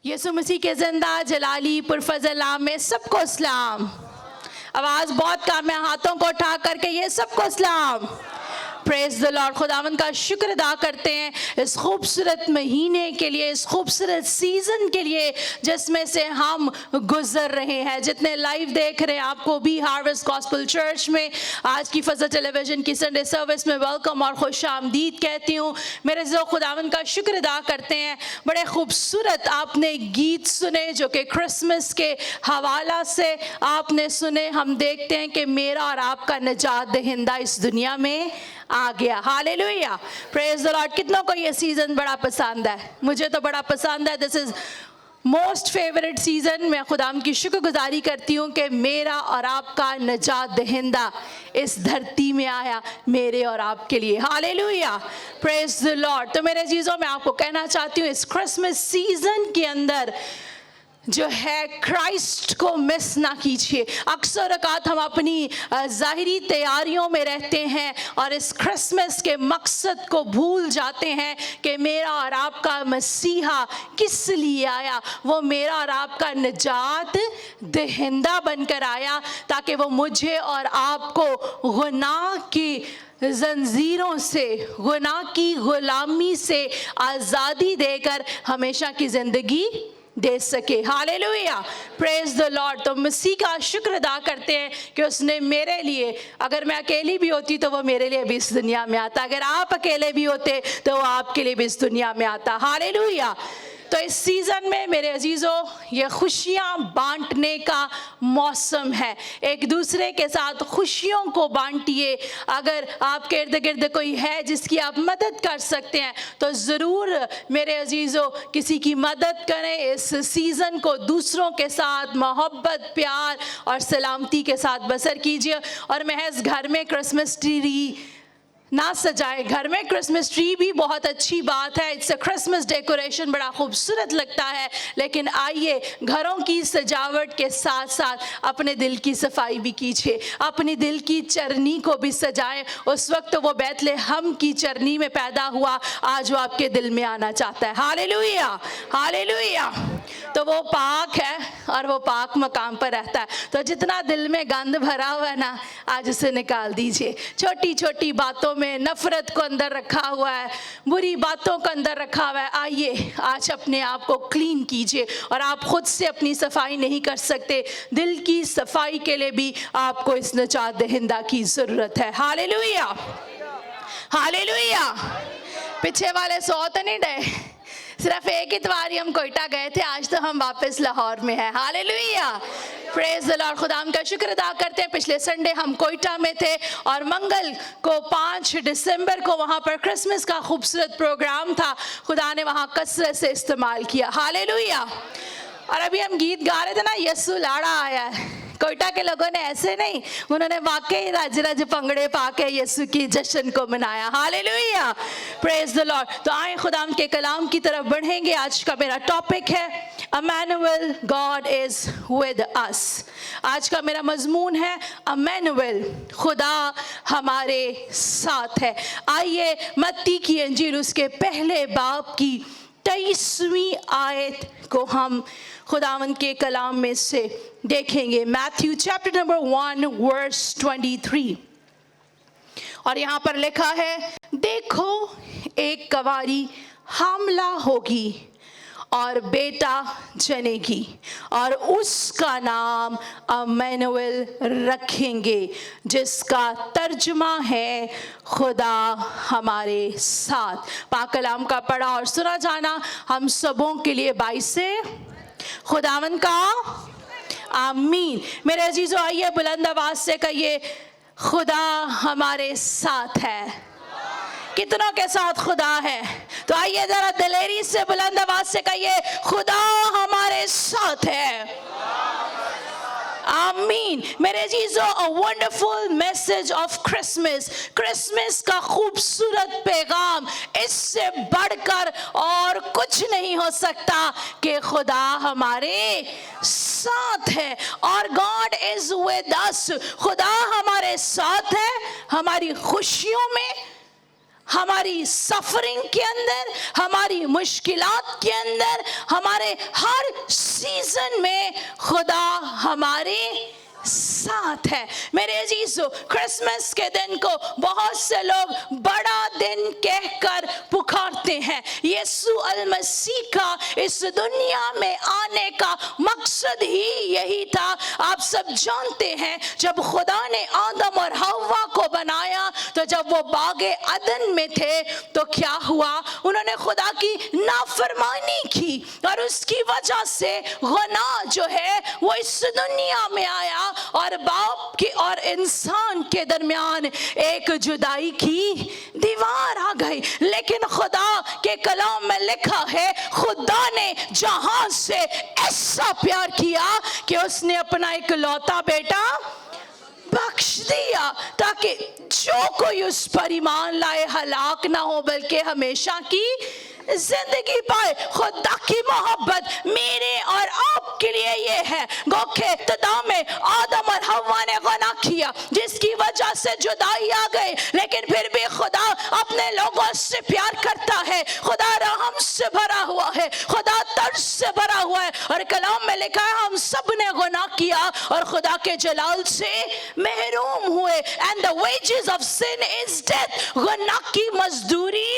یسوع مسیح کے زندہ جلالی پرفضل نام میں سب کو اسلام. آواز بہت کم ہے, ہاتھوں کو اٹھا کر کے یہ سب کو اسلام. پریز دی لارڈ. خداوند کا شکر ادا کرتے ہیں اس خوبصورت مہینے کے لیے, اس خوبصورت سیزن کے لیے جس میں سے ہم گزر رہے ہیں. جتنے لائیو دیکھ رہے ہیں آپ کو بھی ہارویسٹ گاسپل چرچ میں آج کی فضل ٹیلی ویژن کی سنڈے سروس میں ویلکم اور خوش آمدید کہتی ہوں. میرے خداوند کا شکر ادا کرتے ہیں. بڑے خوبصورت آپ نے گیت سنے جو کہ کرسمس کے حوالہ سے آپ نے سنے. ہم دیکھتے ہیں کہ میرا اور آپ کا نجات دہندہ اس دنیا میں آ گیا. ہاللیلویا. پریز دی لارڈ. کتنوں کو یہ سیزن بڑا پسند ہے؟ مجھے تو بڑا پسند ہے. دس از موسٹ فیوریٹ سیزن. میں خدا کی شکر گزاری کرتی ہوں کہ میرا اور آپ کا نجات دہندہ اس دھرتی میں آیا میرے اور آپ کے لیے. ہاللیلویا. پریز دی لارڈ. تو میرے عزیزوں میں آپ کو کہنا چاہتی ہوں اس کرسمس سیزن کے اندر جو ہے کرائسٹ کو مس نہ کیجیے. اکثر اوقات ہم اپنی ظاہری تیاریوں میں رہتے ہیں اور اس کرسمس کے مقصد کو بھول جاتے ہیں کہ میرا اور آپ کا مسیحا کس لیے آیا. وہ میرا اور آپ کا نجات دہندہ بن کر آیا تاکہ وہ مجھے اور آپ کو گناہ کی زنجیروں سے, گناہ کی غلامی سے آزادی دے کر ہمیشہ کی زندگی دے سکے. ہاللیلویا. پریز دی لارڈ. تو مسیح کا شکر ادا کرتے ہیں کہ اس نے میرے لیے, اگر میں اکیلی بھی ہوتی تو وہ میرے لیے بھی اس دنیا میں آتا, اگر آپ اکیلے بھی ہوتے تو وہ آپ کے لیے بھی اس دنیا میں آتا. ہاللیلویا. تو اس سیزن میں میرے عزیزوں یہ خوشیاں بانٹنے کا موسم ہے. ایک دوسرے کے ساتھ خوشیوں کو بانٹیے. اگر آپ کے ارد گرد کوئی ہے جس کی آپ مدد کر سکتے ہیں تو ضرور میرے عزیزوں کسی کی مدد کریں. اس سیزن کو دوسروں کے ساتھ محبت, پیار اور سلامتی کے ساتھ بسر کیجیے. اور محض گھر میں کرسمس ٹری نہ سجائے. گھر میں کرسمس ٹری بھی بہت اچھی بات ہے. اٹس اے کرسمس ڈیکوریشن, بڑا خوبصورت لگتا ہے. لیکن آئیے گھروں کی سجاوٹ کے ساتھ ساتھ اپنے دل کی صفائی بھی کیجیے. اپنی دل کی چرنی کو بھی سجائیں. اس وقت وہ بیت لحم کی چرنی میں پیدا ہوا, آج وہ آپ کے دل میں آنا چاہتا ہے. ہاللیلویا. ہاللیلویا. تو وہ پاک ہے اور وہ پاک مقام پر رہتا ہے. تو جتنا دل میں گند بھرا ہوا ہے نا, آج اسے نکال دیجیے. چھوٹی چھوٹی باتوں میں نفرت کو اندر رکھا ہوا ہے, بری باتوں کو اندر رکھا ہوا ہے. آئیے آج اپنے آپ کو کلین کیجیے. اور آپ خود سے اپنی صفائی نہیں کر سکتے, دل کی صفائی کے لیے بھی آپ کو اس نجات دہندہ کی ضرورت ہے. ہاللیلویا. ہاللیلویا. پیچھے والے سوتے نہیں ڈے, صرف ایک اتواری ہم کوئٹہ گئے تھے, آج تو ہم واپس لاہور میں ہیں. ہاللیلویا. پریز دی لارڈ. خدا ہم کا شکر ادا کرتے ہیں. پچھلے سنڈے ہم کوئٹہ میں تھے اور منگل کو 5 دسمبر کو وہاں پر کرسمس کا خوبصورت پروگرام تھا. خدا نے وہاں کثرت سے استعمال کیا. ہاللیلویا. اور ابھی ہم گیت گا رہے تھے نا, یسوع لاڑا آیا ہے. کوئٹہ کے لوگوں نے ایسے نہیں, انہوں نے واقعی رج رج پنگڑے پا کے یسوع کی جشن کو منایا. ہاللیلویا. پریز دی لارڈ. تو آئیں خدا کے کلام کی طرف بڑھیں گے. آج کا میرا ٹاپک ہے امانویل, گاڈ از ود اس. آج کا میرا مضمون ہے امانویل, خدا ہمارے ساتھ ہے. آئیے متی کی انجیل اس کے پہلے باب کی 23ویں آیت کو ہم خداوند کے کلام میں سے دیکھیں گے. میتھیو چیپٹر نمبر 1 ورس 23. اور یہاں پر لکھا ہے, دیکھو ایک کنواری حاملہ ہوگی اور بیٹا جنے گی اور اس کا نام امانویل رکھیں گے, جس کا ترجمہ ہے خدا ہمارے ساتھ. پاک کلام کا پڑھا اور سنا جانا ہم سبوں کے لیے باعث خداوند کا آمین. میرے عزیزو آئیے بلند آواز سے کہیے, خدا ہمارے ساتھ ہے. کتنوں کے ساتھ خدا ہے؟ تو آئیے ذرا دلیری سے بلند آواز سے کہیے, خدا ہمارے ساتھ ہے. آمین. میرے عزیزو, a wonderful message of Christmas. Christmas کا خوبصورت پیغام, اس سے بڑھ کر اور کچھ نہیں ہو سکتا کہ خدا ہمارے ساتھ ہے. اور God is with us. خدا ہمارے ساتھ ہے ہماری خوشیوں میں, हमारी सफरिंग के अंदर, हमारी मुश्किलात के अंदर, हमारे हर सीजन में खुदा हमारे साथ है। मेरे अजीजों, क्रिसमस के दिन को बहुत से लोग बड़ा दिन कहकर पुकारते हैं। यीशु अल मसीह का इस दुनिया में आने का मकसद ही यही था। आप सब जानते हैं, जब खुदा ने आदम और हव्वा को बनाया तो जब वो बागे अदन में थे तो क्या हुआ, उन्होंने खुदा की नाफरमानी की और उसकी वजह से गुनाह जो है वो इस दुनिया में आया और बाप की और इंसान के दरमियान एक जुदाई की दीवार आ गई। लेकिन खुदा के कलाम में लिखा है, खुदा ने जहां से ऐसा प्यार किया कि उसने अपना एक लौता बेटा बख्श दिया, ताकि जो कोई उस पर ईमान लाए हलाक ना हो बल्कि हमेशा की जिंदगी पाए। खुदा की मोहब्बत मेरे और आपके लिए ये है। गो के इब्तिदा में आदम और हव्वा ने गुनाह किया जिसकी वजह से जुदाई आ गई, लेकिन फिर भी खुदा अपने लोगों से प्यार करता है। खुदा रहम से भरा हुआ है, खुदा तरस से भरा हुआ है और कलाम में लिखा है हम सब ने गुनाह किया और खुदा के जलाल से महरूम हुए। And the wages of sin is death, गुनाह की मजदूरी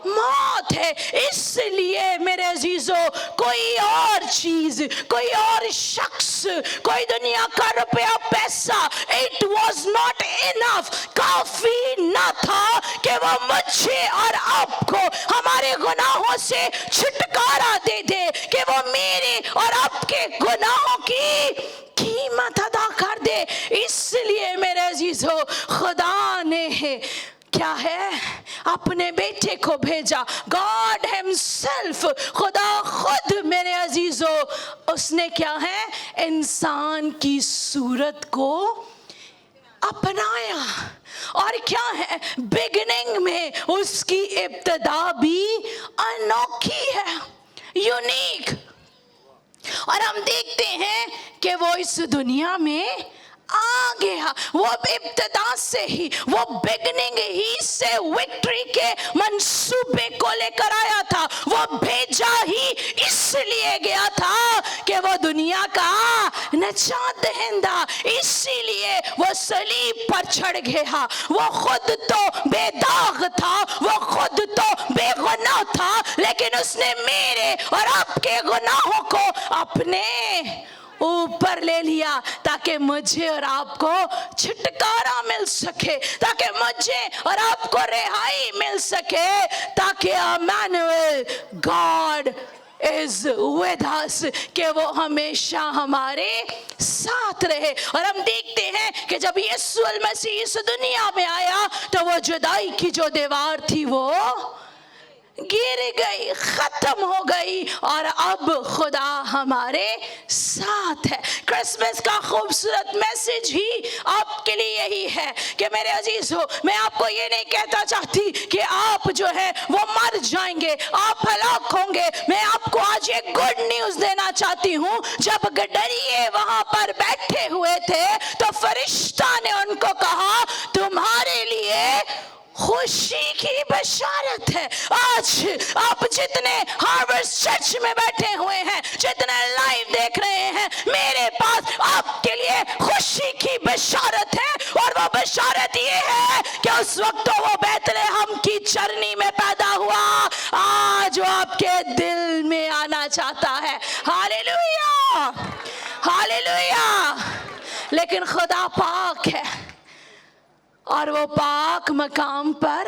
मौत है। इसलिए मेरे अजीजों, कोई और चीज, कोई और शख्स, कोई दुनिया का रुपया पैसा, इट वॉज नॉट इनफ, काफी न था कि वो मुझे और आपको हमारे गुनाहों से छुटकारा दे दे, कि वो मेरे और आपके गुनाहों की कीमत अदा कर दे। इसलिए मेरे अजीजों, खुदा ने क्या है, अपने बेटे को भेजा। गॉड हिमसेल्फ, खुदा खुद मेरे अजीजों, उसने क्या है, इंसान की सूरत को अपनाया। और क्या है, बिगिनिंग में उसकी इब्तिदा भी अनोखी है, यूनिक। और हम देखते हैं कि वो इस दुनिया में आ गया। वो इब्तिदा से ही, वो बिगनिंग ही से विक्ट्री के मंसूबे को लेकर आया था। वो भेजा ही इसलिए गया था कि वो दुनिया का नजात दहिंदा, इसीलिए वो सलीब पर चढ़ गया। वो खुद तो बेदाग था, वो खुद तो बेगुनाह था, लेकिन उसने मेरे और आपके गुनाहों को अपने ऊपर ले लिया ताकि मुझे और आपको छुटकारा मिल सके, ताकि मुझे और आपको रिहाई मिल सके, ताकि Immanuel, God is with us, कि वो हमेशा हमारे साथ रहे। और हम देखते हैं कि जब यीशु मसीह इस दुनिया में आया तो वो जुदाई की जो दीवार थी वो गिर गई, खत्म हो गई और अब खुदा हमारे साथ है। क्रिसमस का खूबसूरत मैसेज ही आपके लिए यही है कि मेरे अजीज हो, मैं आपको ये नहीं कहता चाहती कि आप जो है वो मर जाएंगे, आप हलाक होंगे। मैं आपको आज एक गुड न्यूज देना चाहती हूँ। जब गडरिये वहां पर बैठे हुए थे तो फरिश्ता ने उनको कहा, तुम्हारे लिए खुशी की बशारत है। आज आप जितने हार्वेस्ट चर्च में बैठे हुए हैं, जितने लाइव देख रहे हैं, मेरे पास आपके लिए खुशी की बशारत है। और वो बशारत ये है कि उस वक्त तो वो बैतलहम की चरनी में पैदा हुआ, आज वो आपके दिल में आना चाहता है। Hallelujah, hallelujah. लेकिन खुदा पाक है और वो पाक मकाम पर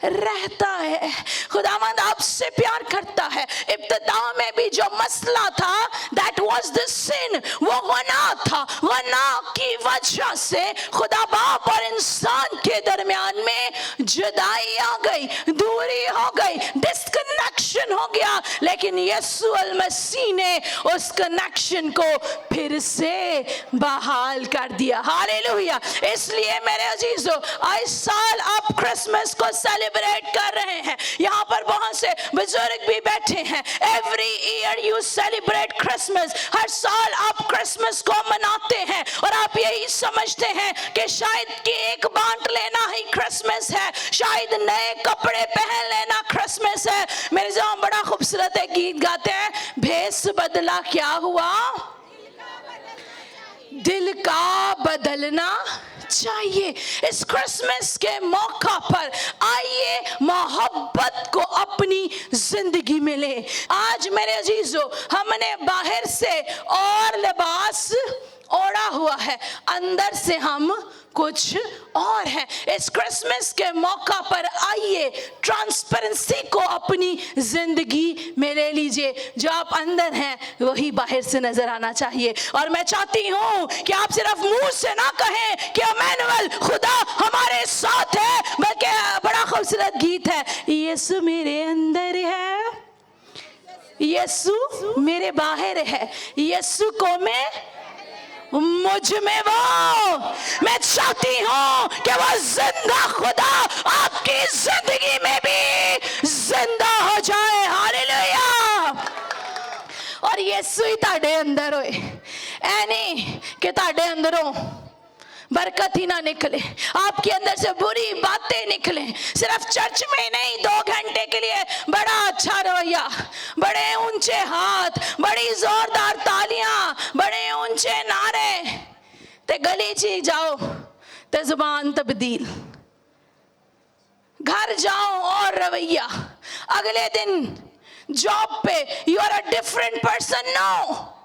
रहता है। खुदावंद आपसे प्यार करता है। इब्तिदा में भी जो मसला था, that was the sin, वो गुनाह था। गुनाह की वजह से खुदा बाप और इंसान के दरमियान में जुदाई आ गई, दूरी हो गई, डिस्कनेक्शन हो गया। लेकिन यीशु अल मसीह ने उस कनेक्शन को फिर से बहाल कर दिया। हालेलुया। इसलिए मेरे अजीजों, इस साल आप क्रिसमस को सेलिब्रेट कर रहे हैं। यहाँ पर बहुत से बुजुर्ग भी बैठे हैं। Every year you celebrate Christmas. हर साल आप क्रिसमस को मनाते हैं और आप यही समझते हैं कि शायद केक बांट लेना ही क्रिसमस है, शायद नए कपड़े पहन लेना क्रिसमस है। मेरे जो बड़ा खूबसूरत एक गीत गाते हैं, भेष बदला क्या हुआ, दिल का बदलना चाहिए। इस क्रिसमस के मौका पर आइए मोहब्बत को अपनी जिंदगी में ले। आज मेरे अजीजों, हमने बाहर से और लिबास ओढ़ा हुआ है, अंदर से हम कुछ और है। इस क्रिसमस के मौका पर आइए ट्रांसपेरेंसी को अपनी जिंदगी में ले लीजिए। जो आप अंदर हैं वही बाहर से नजर आना चाहिए। और मैं चाहती हूँ कि आप सिर्फ मुंह से ना कहें कि इम्मानुएल खुदा हमारे साथ है, बल्कि बड़ा खूबसूरत गीत है, यीशु मेरे अंदर है, यीशु मेरे बाहर है, यीशु को मैं मुझ में वो। मैं चाहती हूँ कि वो जिंदा खुदा आपकी जिंदगी में भी जिंदा हो जाए। हालेलुया। और यीशु ही ताड़े अंदर होए, ऐ नहीं कि ताड़े अंदरों बरकत ही ना निकले, आपके अंदर से बुरी बातें निकले। सिर्फ चर्च में नहीं, 2 घंटे के लिए बड़ा अच्छा रवैया, बड़े ऊंचे हाथ, बड़ी जोरदार तालियां, बड़े ऊंचे नारे, ते गली ची जाओ ते जुबान तब्दील, घर जाओ और रवैया, अगले दिन जॉब पे you are a different person. No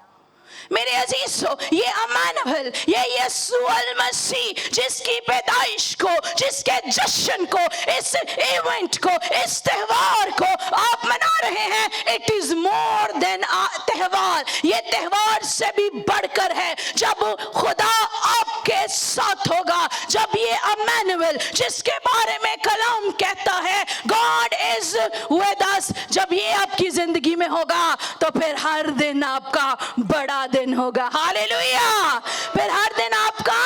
मेरे अजीजों, ये इम्मानुएल, ये यीशु अल मसीह, जिसकी पैदाइश को, जिसके जश्न को, इस इवेंट को, इस त्योहार को आप मना रहे हैं, इट इज मोर देन त्योहार। ये त्योहार से भी बढ़कर है। जब खुदा आपके साथ होगा, जब ये इम्मानुएल जिसके बारे में कलाम कहता है गॉड इज विद अस, जब ये आपकी जिंदगी में होगा तो फिर हर दिन आपका बड़ा दिन होगा। हालेलुया। फिर हर दिन आपका,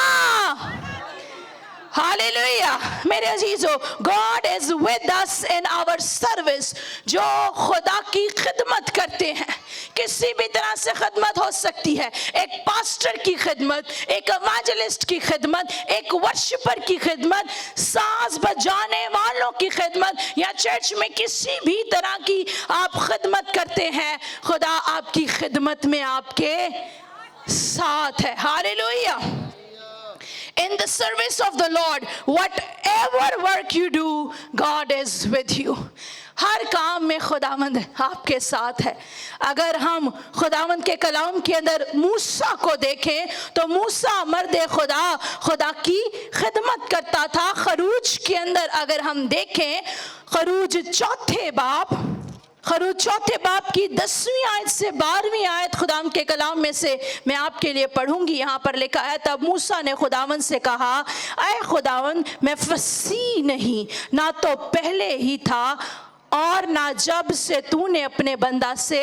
हालेलुया। मेरे अजीजों, God is with us in our service. जो खुदा की खिदमत करते हैं, किसी भी तरह से खिदमत हो सकती है, एक पास्टर की खिदमत, एक इवेंजलिस्ट की खिदमत, एक वर्शिपर की खिदमत, साज बजाने वालों की खिदमत, या चर्च में किसी भी तरह की आप खिदमत करते हैं, खुदा आपकी खिदमत में आपके साथ है। Hallelujah. In the service of the Lord, whatever work you do, God is with you. हर काम में खुदावंद आपके साथ है। अगर हम खुदावंद के कलाम के अंदर मूसा को देखें तो मूसा मर्दे खुदा की खिदमत करता था। खरूज के अंदर अगर हम देखें, खरूज चौथे बाब की 10वीं आयत से 12वीं आयत खुदावंद के कलाम में से मैं आपके लिए पढ़ूंगी। यहाँ पर लिखा है, तब मूसा ने खुदावंद से कहा, ऐ खुदावंद, मैं फसीह नहीं, ना तो पहले ही था और ना जब से तूने अपने बंदा से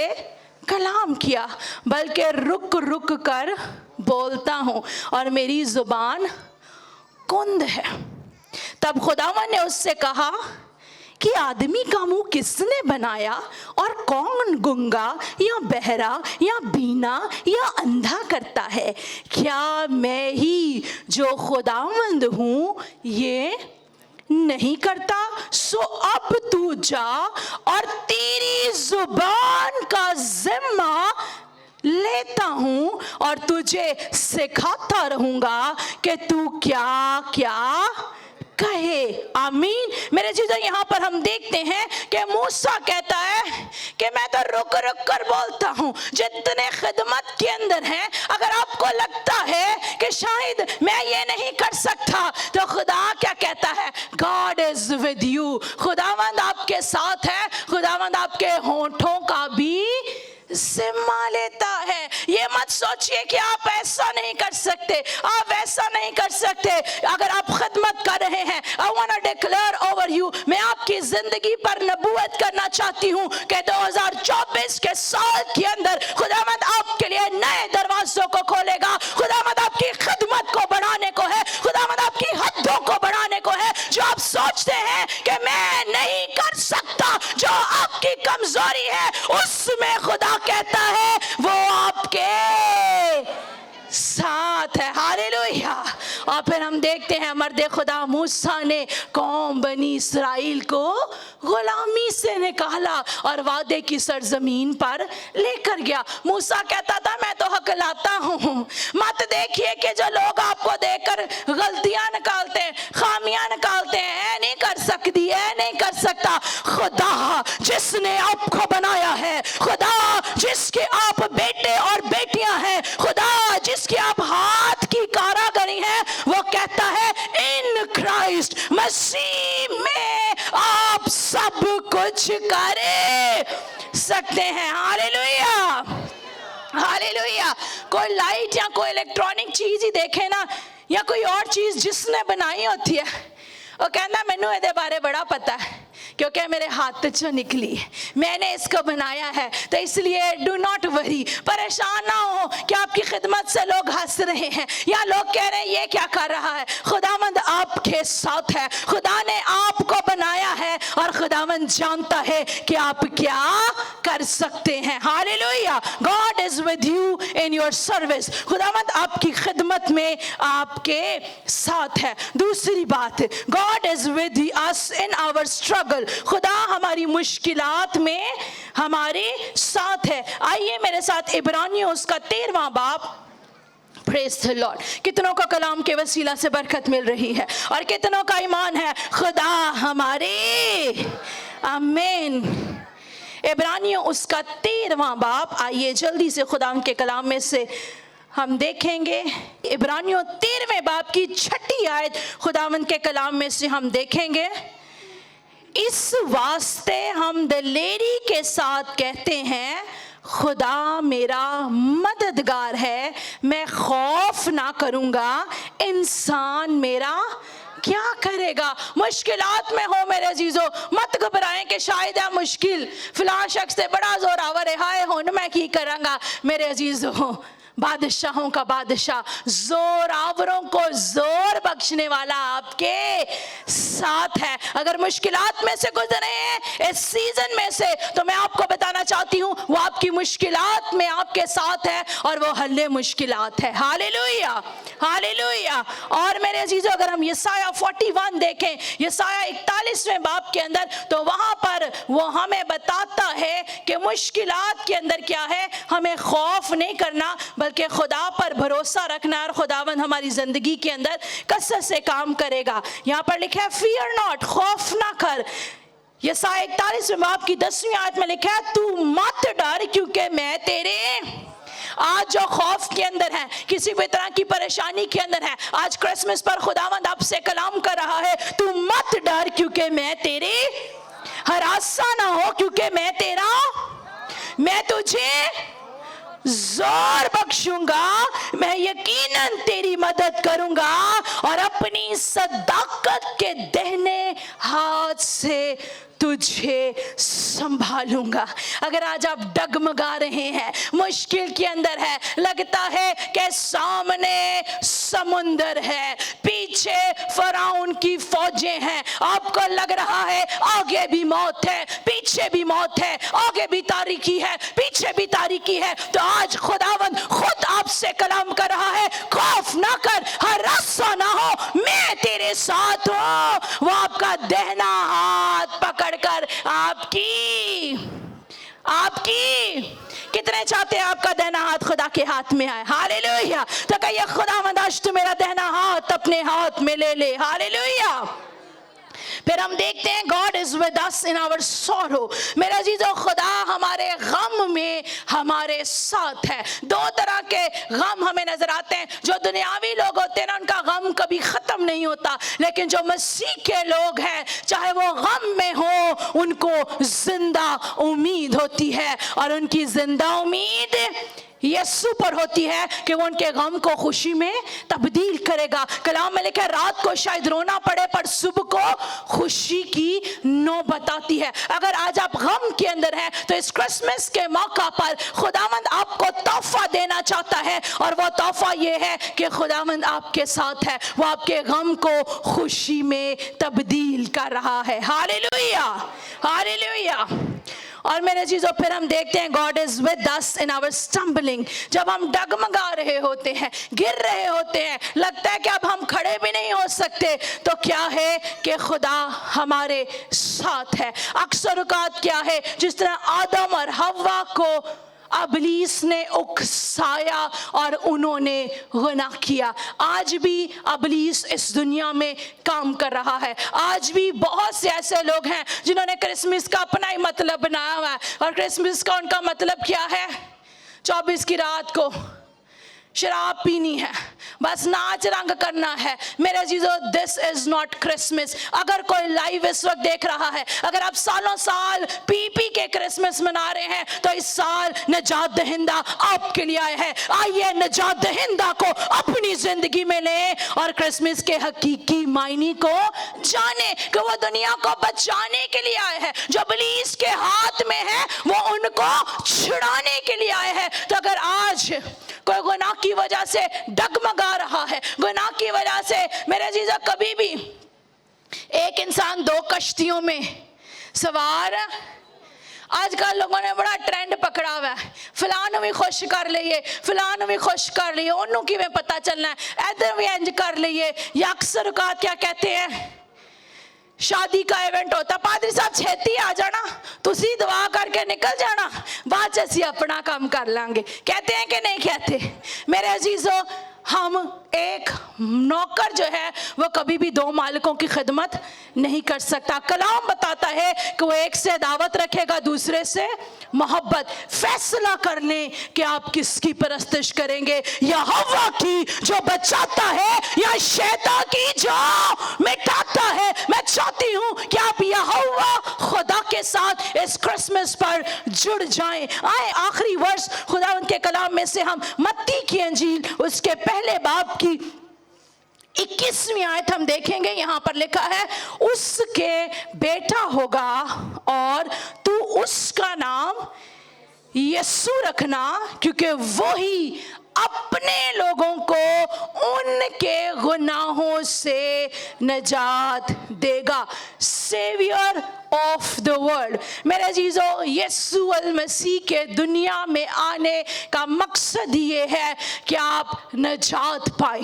कलाम किया, बल्कि रुक रुक कर बोलता हूँ और मेरी जुबान कुंद है। तब खुदावंद ने उससे कहा कि आदमी का मुंह किसने बनाया, और कौन गूंगा या बहरा या बीना या अंधा करता है? क्या मैं ही जो खुदावंद हूँ ये नहीं करता? सो अब तू जा और तेरी जुबान का जिम्मा लेता हूँ और तुझे सिखाता रहूंगा कि तू क्या क्या कहे। आमीन। मेरे चीज़ों, यहाँ पर हम देखते हैं कि मूसा कहता है कि मैं तो रुक रुक कर बोलता हूँ। जितने खिदमत के अंदर हैं, अगर आपको लगता है कि शायद मैं ये नहीं कर सकता, तो खुदा क्या कहता है? God is with you. खुदावंद आपके साथ है। खुदावंद आपके होंठों का भी जिम्मा लेता है। ये मत सोचिए कि आप ऐसा नहीं कर सकते, आप वैसा नहीं कर सकते। अगर आप खिदमत कर रहे हैं, I want to declare over you, मैं आपकी जिंदगी पर नबूवत करना चाहती हूँ कि 2024 के साल के अंदर खुदावंद आपके लिए नए दरवाजों को खोल सोचते हैं कि मैं नहीं कर सकता, जो आपकी कमजोरी है उसमें खुदा कहता है वो आपके साथ है। हालेलुया। और फिर हम देखते हैं मर्द खुदा मूसा ने कौम बनी इसराइल को गुलामी से निकाला और वादे की सरजमीन पर लेकर गया। मूसा कहता था मैं तो हकलाता हूँ, मत देखिए कि जो लोग आपको देखकर गलतियां निकालते हैं, खामियां निकालते हैं, नहीं कर सकती है, नहीं कर सकता। खुदा जिसने आपको बनाया है, खुदा जिसके आप बेटे और बेटियां हैं, खुदा जिसके आप हाथ की कारागरी है, वो कहता है इन क्राइस्ट मसीह में आप सब कुछ कर सकते हैं। Hallelujah, hallelujah. कोई लाइट या कोई इलेक्ट्रॉनिक चीज ही देखे ना, या कोई और चीज जिसने बनाई होती है, वो कहना मैनू ਇਹਦੇ बारे बड़ा पता है क्योंकि मेरे हाथ से निकली, मैंने इसको बनाया है। तो इसलिए डू नॉट वरी, परेशान ना हो कि आपकी खिदमत से लोग हंस रहे हैं या लोग कह रहे हैं ये क्या कर रहा है। खुदावंद आपके साथ है, खुदा ने आपको बनाया है और खुदावंद जानता है कि आप क्या कर सकते हैं। Hallelujah. God is with you in your service, खुदावंद आपकी खिदमत में आपके साथ है। दूसरी बात, God is with us in our struggle, खुदा हमारी मुश्किलात में हमारे साथ है। आइए मेरे साथ इब्रानियों उसका 13वां बाब। Praise the Lord. कितनों का कलाम के वसीला से बरकत मिल रही है और कितनों का ईमान है खुदा हमारे। आमीन। इब्रानियों उसका 13वां बाब, आइए जल्दी से खुदा के कलाम में से हम देखेंगे। इब्रानियों 13वें बाब की 6ठी आयत खुदावंद के कलाम में से हम देखेंगे। इस वास्ते हम दिलेरी के साथ कहते हैं खुदा मेरा मददगार है, मैं खौफ ना करूंगा, इंसान मेरा क्या करेगा। मुश्किलात में हो मेरे अजीजों, मत घबराएं कि शायद है मुश्किल फलां शख्स से बड़ा जोरावर है, हाय हुन मैं की करांगा। मेरे अजीजों, बादशाहों का बादशाह, जोरावरों को जोर बख्शने वाला आपके साथ है। अगर मुश्किलात में से गुजरे हैं इस सीजन में से, तो मैं आपको बताना चाहती हूँ वो आपकी मुश्किलात में आपके साथ है और वो हल्ले मुश्किलात है। Hallelujah, hallelujah. और मेरे अजीजों, अगर हम यसाया 41 देखें, यसाया 41वें बाब के अंदर, तो वहां पर वो हमें बताता है कि मुश्किलात के अंदर क्या है, हमें खौफ नहीं करना बल्कि खुदा पर भरोसा रखना और खुदावंद हमारी जिंदगी के अंदर कसरत से काम करेगा। यहाँ पर लिखा है फियर नॉट, खौफ ना कर। यसाया 41वें बाब की 10वीं आयत में लिखा है तू मत डर क्योंकि मैं तेरे। आज जो खौफ के अंदर है, किसी भी तरह की परेशानी के अंदर है, आज क्रिसमस पर खुदावंद आपसे कलाम कर रहा है, तू मत डर क्योंकि मैं तेरे, हरासा ना हो क्योंकि मैं तेरा, मैं तुझे जोर बख्शूंगा, मैं यकीनन तेरी मदद करूंगा और अपनी सदाकत के दाहिने हाथ से तुझे संभालूंगा। अगर आज आप डगमगा रहे हैं, मुश्किल के अंदर है, लगता है कि सामने समुंदर है, पीछे फराउन की फौजें हैं, आपको लग रहा है आगे भी मौत है, पीछे भी मौत है, आगे भी तारीकी है, पीछे भी तारीकी है, तो आज खुदावंद खुद आपसे कलाम कर रहा है, खौफ ना कर, हरासा ना हो, मैं तेरे साथ हूं। वो आपका दाहिना हाथ पकड़कर आपकी कितने चाहते हैं आपका दाहिना हाथ खुदा के हाथ में आए। हालेलुया। तो कहिए खुदावंद आज तू मेरा दाहिना हाथ अपने हाथ में ले ले। हालेलुया। फिर हम देखते हैं God is with us in our sorrow. मेरा अजीजों, खुदा हमारे गम में हमारे साथ है। दो तरह के गम हमें नजर आते हैं। जो दुनियावी लोग होते हैं ना, उनका गम कभी खत्म नहीं होता, लेकिन जो मसीह के लोग हैं, चाहे वो गम में हो, उनको जिंदा उम्मीद होती है और उनकी जिंदा उम्मीद यीशु पर होती है कि वो उनके गम को खुशी में तब्दील करेगा। कलाम में लिखा है रात को शायद रोना पड़े पर सुबह को खुशी की नौबत आती है। अगर आज आप गम के अंदर हैं तो इस क्रिसमस के मौका पर खुदावंद आपको तोहफा देना चाहता है, और वो तोहफा ये है कि खुदावंद आपके साथ है, वो आपके गम को खुशी में तब्दील कर रहा है। Hallelujah, hallelujah. और मेरे चीज़ों फिर हम देखते हैं God is with us in our stumbling. जब हम डगमगा रहे होते हैं, गिर रहे होते हैं, लगता है कि अब हम खड़े भी नहीं हो सकते, तो क्या है कि खुदा हमारे साथ है। अक्सर औकात क्या है, जिस तरह आदम और हव्वा को अबलीस ने उकसाया और उन्होंने गुनाह किया, आज भी अबलीस इस दुनिया में काम कर रहा है। आज भी बहुत से ऐसे लोग हैं जिन्होंने क्रिसमस का अपना ही मतलब बनाया हुआ है, और क्रिसमस का उनका मतलब क्या है, 24 की रात को शराब पीनी है, बस नाच रंग करना है। मेरे जीजो, दिस इज नॉट क्रिसमस। अगर कोई लाइव इस वक्त देख रहा है, अगर आप सालों साल पी पी के क्रिसमस मना रहे हैं, तो इस साल निजात दहिंदा आपके लिए आया है। आइए निजात दहिंदा को अपनी जिंदगी में लें और क्रिसमस के हकीकी मायने को जाने कि वो दुनिया को बचाने के लिए आए हैं। जो इब्लीस के हाथ में है वो उनको छुड़ाने के लिए आए हैं। तो अगर आज कोई गुनाह की वजह से डगमगा रहा है, गुनाह की वजह से, मेरे जीजा, कभी भी एक इंसान दो कश्तियों में सवार, आजकल लोगों ने बड़ा ट्रेंड पकड़ा हुआ है, फलानु भी खुश कर लिए, फलानु भी खुश कर लिए, उन्हों की में पता चलना है, इधर भी इंज कर लिए। या अक्सर औकात क्या कहते हैं, शादी का इवेंट होता, पादरी साहब छेती आ जाना, तुसी दुआ करके निकल जाना, बाद च असीं अपना काम कर लांगे। कहते हैं कि नहीं कहते? मेरे अजीजों, हम एक नौकर जो है वो कभी भी दो मालिकों की खिदमत नहीं कर सकता। कलाम बताता है कि वो एक से दावत रखेगा, दूसरे से मोहब्बत। फैसला कर लें कि आप किसकी परस्तिश करेंगे, या हव्वा की जो बचाता है, या शैतान की जो मिटाता है। मैं चाहती हूं कि आप यहोवा खुदा के साथ इस क्रिसमस पर जुड़ जाएं। आए आखिरी वर्ष खुदावंद के कलाम में से हम मत्ती की अंजील उसके पहले बाब की 21वीं आयत हम देखेंगे। यहां पर लिखा है, उसके बेटा होगा और तू उसका नाम यीशु रखना, क्योंकि वो ही अपने लोगों को उनके गुनाहों से निजात देगा। Saviour of the world. मेरे जीजो, यीशु अल मसीह के दुनिया में आने का मकसद ये है कि आप निजात पाए।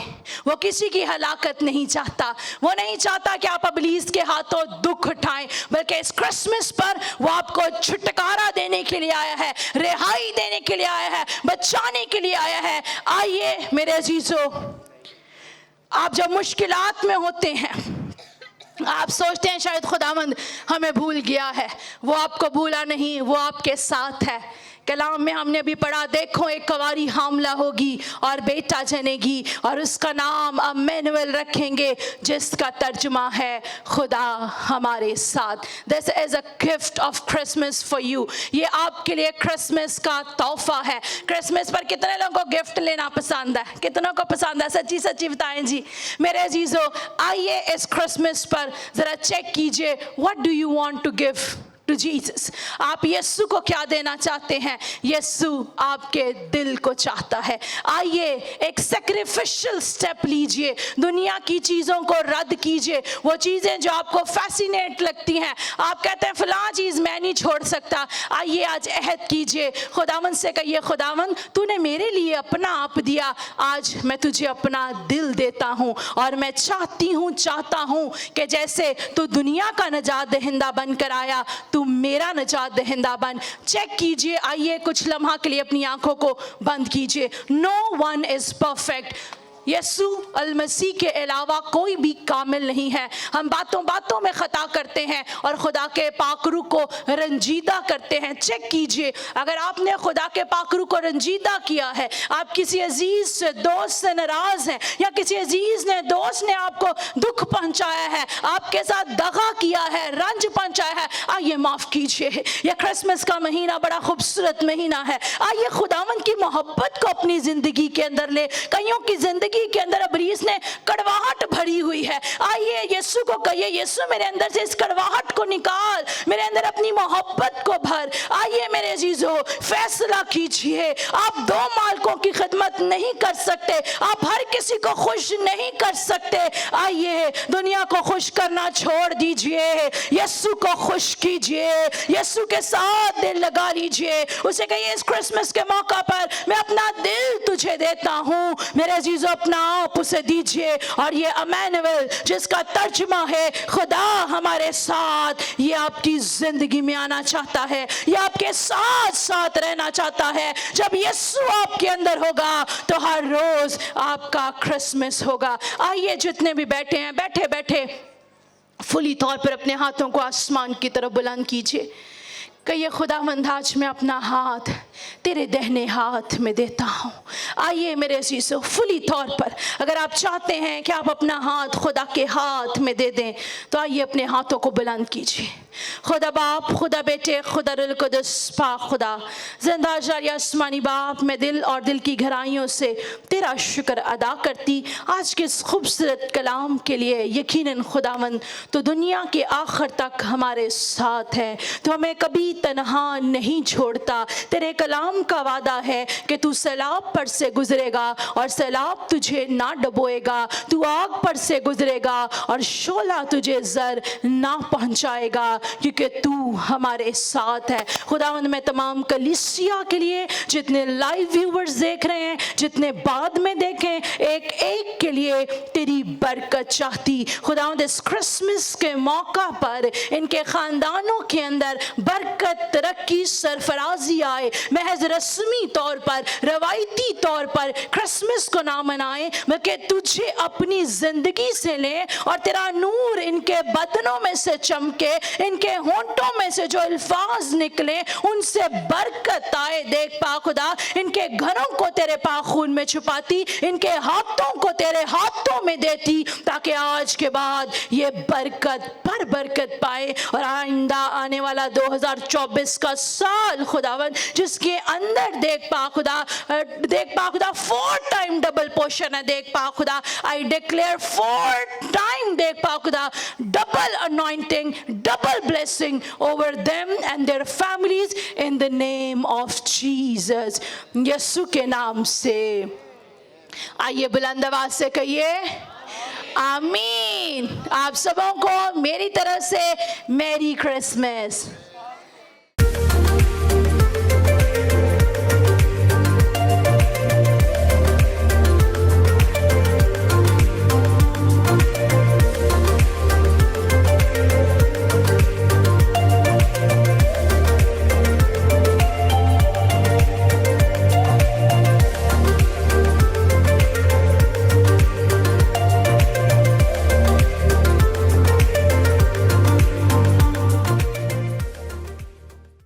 वो किसी की हलाकत नहीं चाहता, वो नहीं चाहता कि आप इब्लीस के हाथों दुख उठाएं, बल्कि इस क्रिसमस पर वो आपको छुटकारा देने के लिए आया है, रिहाई देने के लिए आया है, बचाने के लिए आया है। आइए मेरे अजीजों, आप जब मुश्किलात में होते हैं, आप सोचते हैं शायद खुदावंद हमें भूल गया है, वो आपको भूला नहीं, वो आपके साथ है। कलाम में हमने अभी पढ़ा, देखो एक कुंवारी हामला होगी और बेटा जनेगी और उसका नाम इम्मानुएल रखेंगे, जिसका तर्जुमा है खुदा हमारे साथ। This is a gift of Christmas for you. ये आपके लिए क्रिसमस का तोहफा है। क्रिसमस पर कितने लोगों को गिफ्ट लेना पसंद है? कितनों को पसंद है? सच्ची सच्ची बताएं जी। मेरे अजीजों, आइए इस क्रिसमस पर जरा चेक कीजिए, what do you want to give to Jesus. आप यीशु को क्या देना चाहते हैं? यीशु आपके दिल को चाहता है। आइए एक सैक्रिफिशियल स्टेप लीजिए, दुनिया की चीज़ों को रद्द कीजिए। वो चीज़ें जो आपको फैसिनेट लगती हैं, आप कहते हैं फलां चीज़ मैं नहीं छोड़ सकता, आइए आज अहद कीजिए, खुदावंद से कहिए, खुदावंद तूने मेरे लिए अपना आप दिया, आज मैं तुझे अपना दिल देता हूँ, और मैं चाहता हूँ कि जैसे तू दुनिया का निजात दहिंदा बनकर आया, तू मेरा निजात दहिंदा बन। चेक कीजिए, आइए कुछ लम्हा के लिए अपनी आंखों को बंद कीजिए। No one is perfect. यीशु अल मसीह के अलावा कोई भी कामिल नहीं है। हम बातों बातों में खता करते हैं और खुदा के पाकरू को रंजीदा करते हैं। चेक कीजिए, अगर आपने खुदा के पाकरू को रंजीदा किया है, आप किसी अजीज से, दोस्त से नाराज हैं, या किसी अजीज ने, दोस्त ने आपको दुख पहुंचाया है, आपके साथ दगा किया है, रंज पहुंचाया है, आइए माफ कीजिए। यह क्रिसमस का महीना बड़ा खूबसूरत महीना है। आइए खुदावन की मोहब्बत को अपनी जिंदगी के अंदर ले। कईयों की जिंदगी के अंदर अबरीस ने कड़वाहट भरी हुई है। आइए यीशु को कहिए, यीशु मेरे अंदर से इस कड़वाहट को निकाल, मेरे अंदर अपनी मोहब्बत को भर। आइए मेरे अजीजों, फैसला कीजिए। आप दो मालिकों की खिदमत नहीं कर सकते, आप हर किसी को खुश नहीं कर सकते। आइए दुनिया को खुश करना छोड़ दीजिए, यीशु को खुश कीजिए, यीशु के साथ दिल लगा लीजिए। उसे कहिए, इस क्रिसमस के मौका पर मैं अपना दिल तुझे देता हूँ। मेरे अजीजों, अपना आप उसे दीजिए। और ये अमैनुअल, जिसका तर्जुमा है खुदा हमारे साथ, ये आपकी जिंदगी में आना चाहता है, ये आपके साथ साथ रहना चाहता है। जब यीशु आपके अंदर होगा तो हर रोज आपका क्रिसमस होगा। आइए जितने भी बैठे हैं, बैठे बैठे फुली तौर पर अपने हाथों को आसमान की तरफ बुलंद कीजिए। कहिए, खुदावंद आज मैं अपना हाथ तेरे दाहिने हाथ में देता हूँ। आइए मेरे अजीजों, फुली तौर पर अगर आप चाहते हैं कि आप अपना हाथ खुदा के हाथ में दे दें, तो आइए अपने हाथों को बुलंद कीजिए। खुदा बाप, खुदा बेटे, खुदा रुल कुदस, पाक खुदा, जिंदा जारी आसमानी बाप, मैं दिल और दिल की गहराइयों से तेरा शुक्र अदा करती आज के इस खूबसूरत कलाम के लिए। यकीनन खुदावंद तो दुनिया के आखिर तक हमारे साथ है, तो हमें कभी तन्हा नहीं छोड़ता। तेरे कलाम का वादा है कि तू सैलाब पर से गुजरेगा और सैलाब तुझे ना डुबोएगा, तू आग पर से गुजरेगा और शोला तुझे जर ना पहुंचाएगा, क्योंकि तू हमारे साथ है। खुदावंद मैं तमाम कलीसिया के लिए, जितने लाइव व्यूअर्स देख रहे हैं, जितने बाद में देखें, एक एक के लिए तेरी बरकत चाहती। खुदावंद इस क्रिसमस के मौका पर इनके खानदानों के अंदर बरकत, तरक्की, सरफराजी आए। महज रस्मी तौर पर, रवायती तौर पर क्रिसमस को ना मनाएं, बल्कि तुझे अपनी जिंदगी से ले और तेरा नूर इनके बदनों में से चमके, इनके होंठों में से जो अल्फाज निकले उनसे बरकत आए। देख पा खुदा, इनके घरों को तेरे पाक खून में छुपाती, इनके हाथों को तेरे हाथों में देती, ताकि आज के बाद ये बरकत पर बरकत पाए। और आइंदा आने वाला 2024 का साल खुदावन, जिसके अंदर देख पा खुदा 4 टाइम डबल पोर्शन है। देख पा खुदा, आई डिक्लेयर 4 टाइम देख पा खुदा double anointing, double blessing over them and their families in the name of Jesus। यीशु के नाम से आइए बुलंद आवाज से कहिए आमीन। आप सबों को मेरी तरफ से मैरी क्रिसमस।